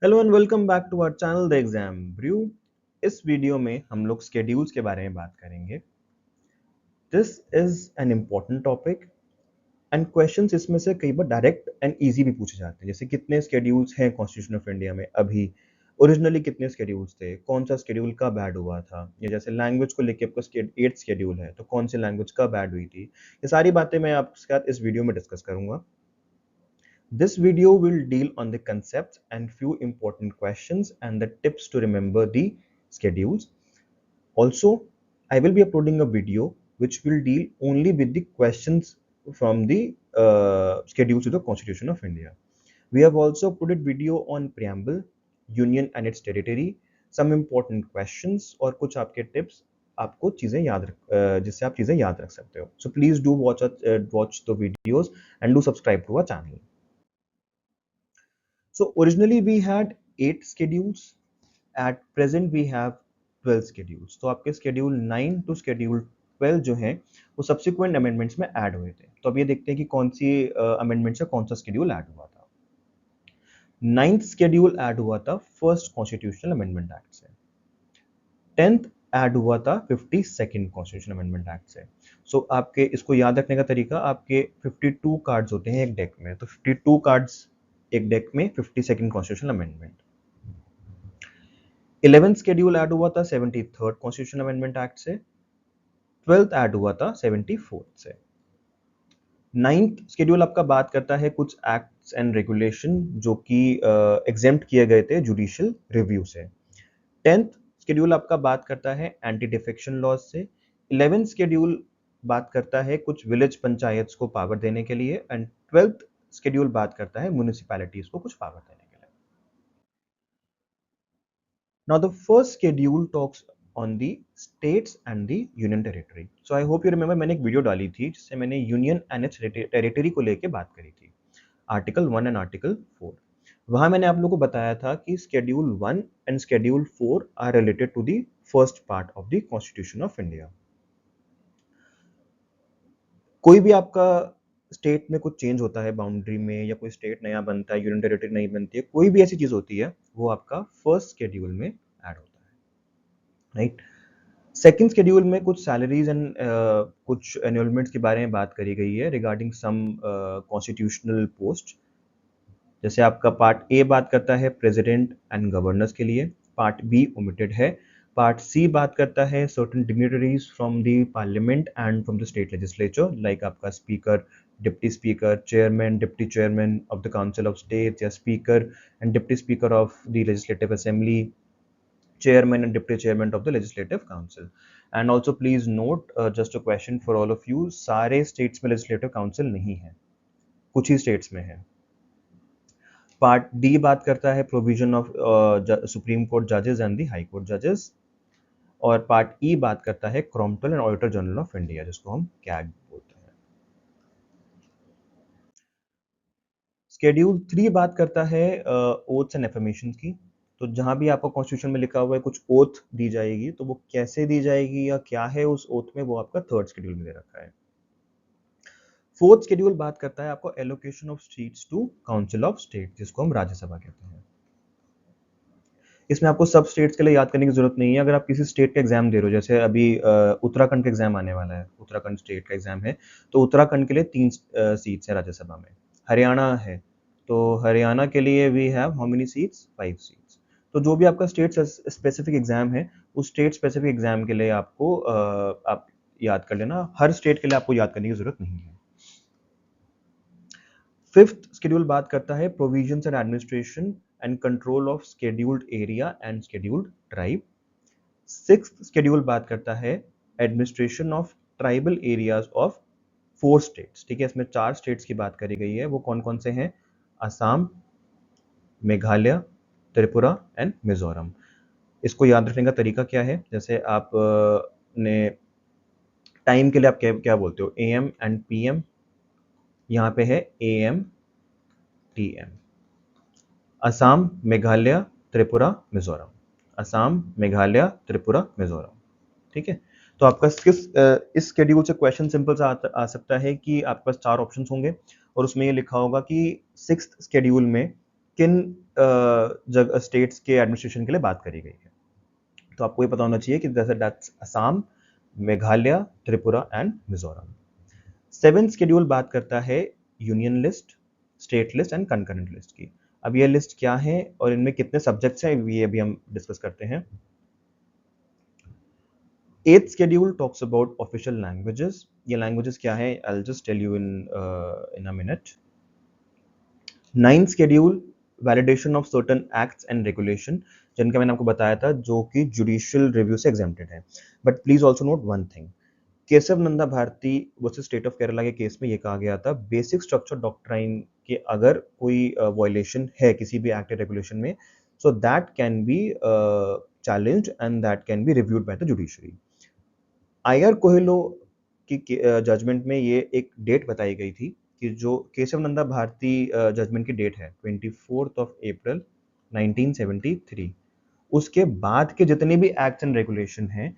Hello and welcome back to our channel the exam brew. इस video में हम लोग स्केड्यूल्स के बारे में बात करेंगे। This is an important topic and questions इसमें से कई बार डायरेक्ट एंड इजी भी पूछे जाते हैं, जैसे कितने स्केड्यूल्स हैं कॉन्स्टिट्यूशन ऑफ इंडिया में अभी, ओरिजिनली कितने स्केड्यूल्स थे, कौन सा स्केड्यूल कब ऐड हुआ था, या जैसे लैंग्वेज को लेके आपका 8 स्केड्यूल है तो कौन सी लैंग्वेज कब ऐड हुई थी। ये सारी बातें मैं आपके साथ इस वीडियो में डिस्कस करूंगा। This video will deal on the concepts and few important questions and the tips to remember the schedules. Also, I will be uploading a video which will deal only with the questions from the schedules to the Constitution of India. We have also uploaded video on preamble, union and its territory, some important questions और कुछ आपके tips आपको चीजें जिससे आप चीजें याद रख सकते हो. So please do watch the videos and do subscribe to our channel. So originally we had 8 schedules. At present we have 12 schedules. तो आपके schedule 9 to schedule 12 जो हैं वो subsequent amendments में add हुए थे। तो अब ये देखते हैं कि कौन सी amendment से कौन सा schedule add हुआ था। 9th schedule add हुआ था फर्स्ट कॉन्स्टिट्यूशनल अमेंडमेंट एक्ट से। 10th ऐड हुआ था 52nd कॉन्स्टिट्यूशन अमेंडमेंट एक्ट से। सो आपके इसको याद रखने का तरीका, आपके 52 कार्ड्स होते हैं एक डेक में, तो 52 कार्ड्स एक डेक में 52nd constitution amendment. 11th schedule add हुआ था 73rd कॉन्स्टिट्यूशन अमेंडमेंट एक्ट से। 12th ऐड हुआ था 74th से। 9th शेड्यूल आपका बात करता है कुछ एक्ट्स एंड रेगुलेशन जो कि एग्जेम्प्ट किए गए थे जुडिशियल रिव्यू से। 10th शेड्यूल आपका बात करता है एंटी डिफेक्शन लॉज से। 11th शेड्यूल बात करता है कुछ विलेज पंचायत को पावर देने के लिए एंड 12th शेड्यूल बात करता है म्युनिसिपैलिटीज को कुछ पावर देने के लिए। Now the first schedule talks on the states and the union territory. So I hope you remember मैंने एक वीडियो डाली थी जिससे मैंने यूनियन एंड इट्स टेरिटरी को लेके बात करी थी, आर्टिकल 1 एंड आर्टिकल 4। वहां मैंने आप लोगों को बताया था कि schedule 1 and schedule 4 are related to the first part of the constitution of India. कोई भी आपका स्टेट में कुछ चेंज होता है बाउंड्री में, या कोई स्टेट नया बनता है, यूनियन टेरिटरी नई बनती है, कोई भी ऐसी चीज होती है वो आपका फर्स्ट शेड्यूल में ऐड होता है, राइट। सेकेंड शेड्यूल में कुछ सैलरीज एंड कुछ एनरोलमेंट्स के बारे में बात करी गई है रिगार्डिंग सम कॉन्स्टिट्यूशनल पोस्ट। जैसे आपका पार्ट ए बात करता है प्रेसिडेंट एंड गवर्नर्स के लिए, पार्ट बी ओमिटेड है। पार्ट सी बात करता है certain dignitaries from the parliament and from the state legislature, like आपका speaker, deputy speaker, chairman, deputy chairman of the council of state, या speaker and deputy speaker of the legislative assembly, chairman and deputy chairman of the legislative council. And also please note, just a question for all of you, सारे states में legislative council नहीं है, कुछ ही states में है। Part D बात करता है प्रोविजन ऑफ सुप्रीम कोर्ट जजेस एंड दी हाई कोर्ट जजेस, और पार्ट ई बात करता है Crompton and auditor general of India, जिसको हम कैग बोलते हैं। शेड्यूल 3 बात करता है ओथ्स एंड एफर्मेशंस की। तो जहां भी आपका कॉन्स्टिट्यूशन में लिखा हुआ है कुछ ओथ दी जाएगी, तो वो कैसे दी जाएगी या क्या है उस ओथ में, वो आपका थर्ड शेड्यूल में दे रखा है। फोर्थ शेड्यूल बात करता है आपको allocation of seats to council of state, जिसको हम राज्यसभा कहते हैं। इसमें आपको सब स्टेट्स के लिए याद करने की जरूरत नहीं है। अगर आप किसी स्टेट का एग्जाम दे रहे हो, जैसे अभी उत्तराखंड का एग्जाम आने वाला है, उत्तराखंड स्टेट का एग्जाम है, तो उत्तराखंड के लिए 3 सीट्स है राज्यसभा में। हरियाणा है तो हरियाणा के लिए we have how many seats, 5 seats. तो जो भी आपका स्टेट स्पेसिफिक एग्जाम है, उस स्टेट स्पेसिफिक एग्जाम के लिए आपको आप याद कर लेना, हर स्टेट के लिए आपको याद करने की जरूरत नहीं है। फिफ्थ शेड्यूल बात करता है provisions and administration and control of scheduled area and scheduled tribe. Sixth schedule बात करता है administration of tribal areas of 4 states. ठीक है, इसमें 4 स्टेट्स की बात करी गई है, वो कौन कौन से हैं, असम, मेघालय, त्रिपुरा एंड मिजोरम। इसको याद रखने का तरीका क्या है, जैसे आप ने टाइम के लिए आप क्या बोलते हो, AM एंड PM, यहाँ पे है AM TM। असम, मेघालय, त्रिपुरा, मिजोरम, असम, मेघालय, त्रिपुरा, मिजोरम। ठीक है, तो आपका इस शेड्यूल से क्वेश्चन सिंपल सा आ सकता है कि आपके पास 4 ऑप्शंस होंगे और उसमें ये लिखा होगा कि 6th शेड्यूल में किन स्टेट्स के एडमिनिस्ट्रेशन के लिए बात करी गई है। तो आपको ये पता होना चाहिए कि that's Assam, Meghalaya, Tripura and Mizoram. 7th schedule बात करता है union list, state list and concurrent list की। अब ये लिस्ट क्या है और इनमें कितने सब्जेक्ट्स हैं, ये अभी हम डिस्कस करते हैं। 8th schedule talks about official languages. ये लैंग्वेजेस क्या है, I will just tell you in a minute. 9th schedule validation of certain acts and regulation, जिनका मैंने आपको बताया था, जो कि जुडिशियल रिव्यू से एग्जेम्प्टेड है। But please also note one thing, Kesavananda Bharati versus state of Kerala के केस में ये कहा गया था, बेसिक स्ट्रक्चर डॉक्ट्राइन के अगर कोई वायलेशन है किसी भी एक्ट या रेगुलेशन में, so that can be challenged and that can be reviewed by the judiciary. I R Coelho की जजमेंट में ये एक डेट बताई गई थी कि जो केशव नंदा भारती जजमेंट की डेट है 24th of April 1973, उसके बाद के जितने भी एक्ट्स एंड रेगुलेशन हैं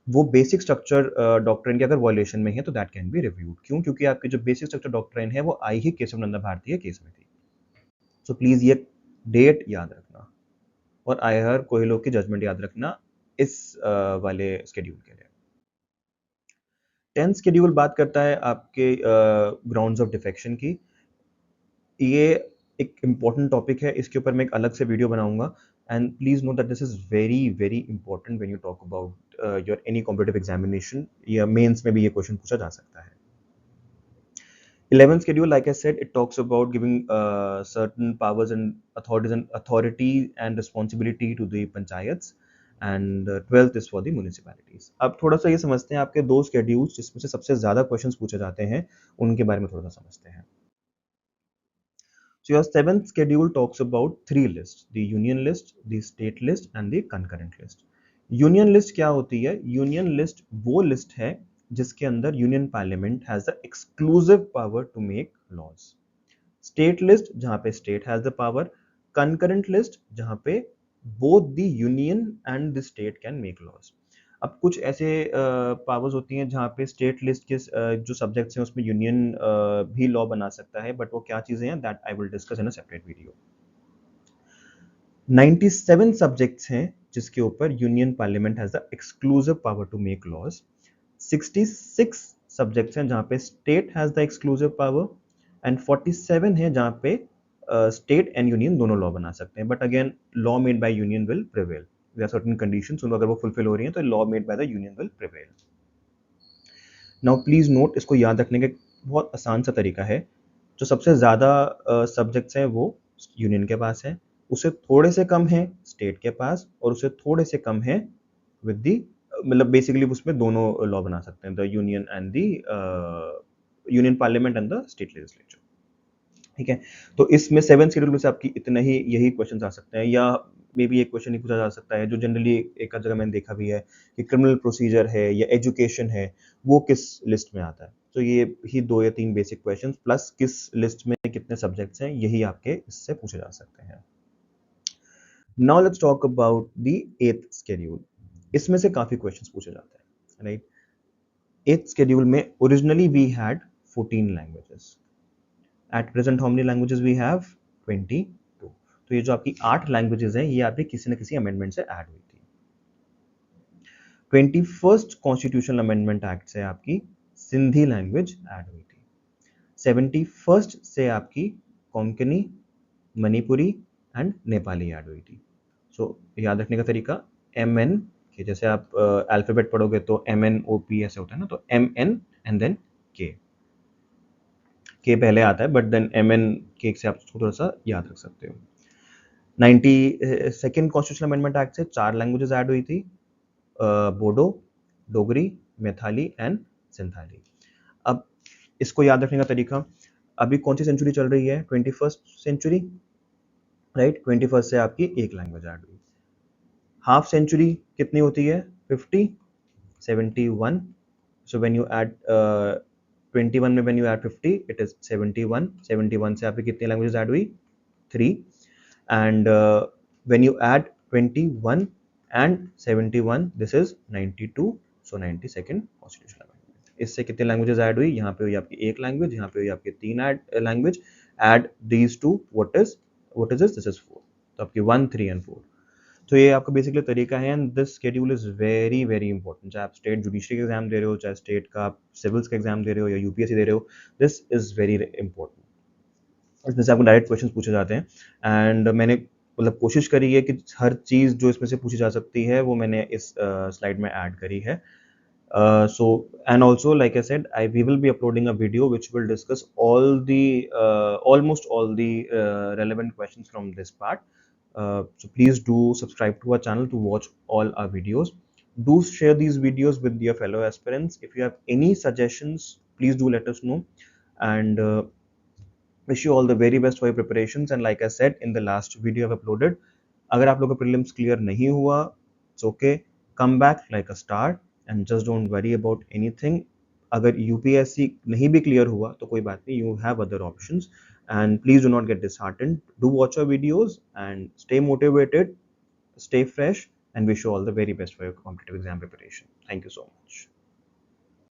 वो बेसिक स्ट्रक्चर डॉक्ट्राइन के अगर वॉयलेशन में है तो दैट कैन बी रिव्यूड। क्यों? क्योंकि आपकी जो बेसिक स्ट्रक्चर डॉक्ट्राइन है वो आई ही केशव नंदा भारती के केस में थी। सो प्लीज ये डेट याद रखना और आयर कोहेलो की जजमेंट याद रखना इस वाले स्केड्यूल के लिए। 10th शेड्यूल बात करता है आपके ग्राउंड्स ऑफ डिफेक्शन की। ये एक इम्पॉर्टेंट टॉपिक है, इसके ऊपर मैं एक अलग से वीडियो बनाऊंगा। And please know that this is very very important when you talk about your any competitive examination, या मेंस में भी ये क्वेश्चन पूछा जा सकता है। 11th schedule, like I said, it talks about giving certain powers and authority and responsibility to the panchayats, and 12th is for the municipalities. अब थोड़ा सा ये समझते हैं आपके दो schedules जिसमें से सबसे ज्यादा क्वेश्चंस पूछे जाते हैं, उनके बारे में थोड़ा सा समझते हैं। So your 7th schedule talks about three lists: the union list, the state list and the concurrent list. Union list क्या होती है? यूनियन लिस्ट वो लिस्ट है जिसके अंदर union parliament has the exclusive power to make laws. State list जहां पे state has the power. Concurrent list जहां पे both the union and the state can make laws. अब कुछ ऐसे पावर्स होती हैं जहाँ पे स्टेट लिस्ट के जो सब्जेक्ट्स हैं उसमें यूनियन भी लॉ बना सकता है, बट वो क्या चीजें हैं that I will discuss in a separate video. 97 subjects हैं जिसके ऊपर union parliament has the exclusive power to make laws. 66 subjects हैं जहाँ पे state has the exclusive power, and 47 है जहाँ पे स्टेट एंड यूनियन दोनों लॉ बना सकते हैं, but again law made by union will prevail. There are certain conditions, अगर वो फुलफिल हो रही हैं तो law made by the union will prevail. Now please note, इसको याद रखने का एक बहुत आसान सा तरीका है। जो सबसे ज़्यादा सब्जेक्ट्स हैं वो यूनियन के पास है, उससे थोड़े से कम है स्टेट के पास, और उससे थोड़े से कम है विद दी, मतलब बेसिकली उसमें दोनों लॉ बना सकते हैं, the union and the union parliament and the state legislature. ठीक है, तो इसमें 7th शेड्यूल में से आपकी इतने ही यही क्वेश्चन आ सकते हैं, या मे बी एक क्वेश्चन ही पूछा जा सकता है जो जनरली एक आध जगह मैंने देखा भी है कि क्रिमिनल प्रोसीजर है या एजुकेशन है, वो किस लिस्ट में आता है। तो ये ही 2 या 3 बेसिक क्वेश्चंस प्लस किस लिस्ट में कितने सब्जेक्ट्स हैं, यही आपके इससे पूछे जा सकते हैं। Now let's talk about the 8th schedule. इसमें से काफी क्वेश्चंस पूछे जाते हैं, राइट। 8th शेड्यूल में originally we had 14 languages. At present how many languages we have? 22। तो ये जो आपकी 8 लैंग्वेजेस हैं ये आपकी किसी न किसी अमेंडमेंट से ऐड हुई थी। 21st कॉन्स्टिट्यूशनल अमेंडमेंट एक्ट से आपकी सिंधी लैंग्वेज ऐड हुई थी। 71st से आपकी कोंकणी, मणिपुरी एंड नेपाली ऐड हुई थी। सो याद रखने का तरीका, एम एन के जैसे आप अल्फाबेट पढ़ोगे तो एम एन ओ पी ऐसे होता है ना, तो एम एन एंड देन के पहले आता है, बट देन एम एन के से आप थोड़ा सा याद रख सकते हो। 92nd कॉन्स्टिट्यूशनल अमेंडमेंट एक्ट से 4 लैंग्वेजेस ऐड हुई थी, बोडो, डोगरी, मैथाली एंड सिंथाली। अब इसको याद रखने का तरीका, अभी कौन सी सेंचुरी चल रही है? 21st century, right. 21st से आपकी एक लैंग्वेज ऐड हुई। हाफ सेंचुरी कितनी होती है? 50, 71। सो व्हेन यू ऐड 21 में when you add 50 it is 71। 71 से आपकी कितनी लैंग्वेजेस ऐड हुई? 3। And when you add 21 and 71 this is 92, so 92nd constitutional amendment. इससे कितने लैंग्वेजेस ऐड हुई? यहाँ पे हुई आपकी एक लैंग्वेज, यहाँ पे हुई आपकी 3 language. Add these two what is what is this is 4, तो आपकी 1, 3 एंड 4। तो ये आपका बेसिकली तरीका है, and this schedule is very very important. चाहे आप स्टेट जुडिशरी का एग्जाम दे रहे हो, चाहे स्टेट का आप सिविल्स का एग्जाम दे रहे हो या यूपीएससी दे रहे हो, दिस इज वेरी इंपॉर्टेंट। इसमें से आपको डायरेक्ट क्वेश्चन पूछे जाते हैं, एंड मैंने मतलब कोशिश करी है कि हर चीज़ जो इसमें से पूछी जा सकती है वो मैंने इस स्लाइड में ऐड करी है। So and also like I said, we will be uploading a video which will discuss all the almost all the relevant questions from this part. So please do subscribe to our channel to watch all our videos. Do share these videos with your fellow aspirants. If you have any suggestions, please do let us know. And wish you all the very best for your preparations. And like I said in the last video I've uploaded, अगर आप लोग का prelims clear नहीं हुआ, it's okay, come back like a star and just don't worry about anything. अगर UPSC नहीं भी clear हुआ तो कोई बात नहीं, you have other options, and please do not get disheartened. Do watch our videos and stay motivated, stay fresh, and wish you all the very best for your competitive exam preparation. Thank you so much.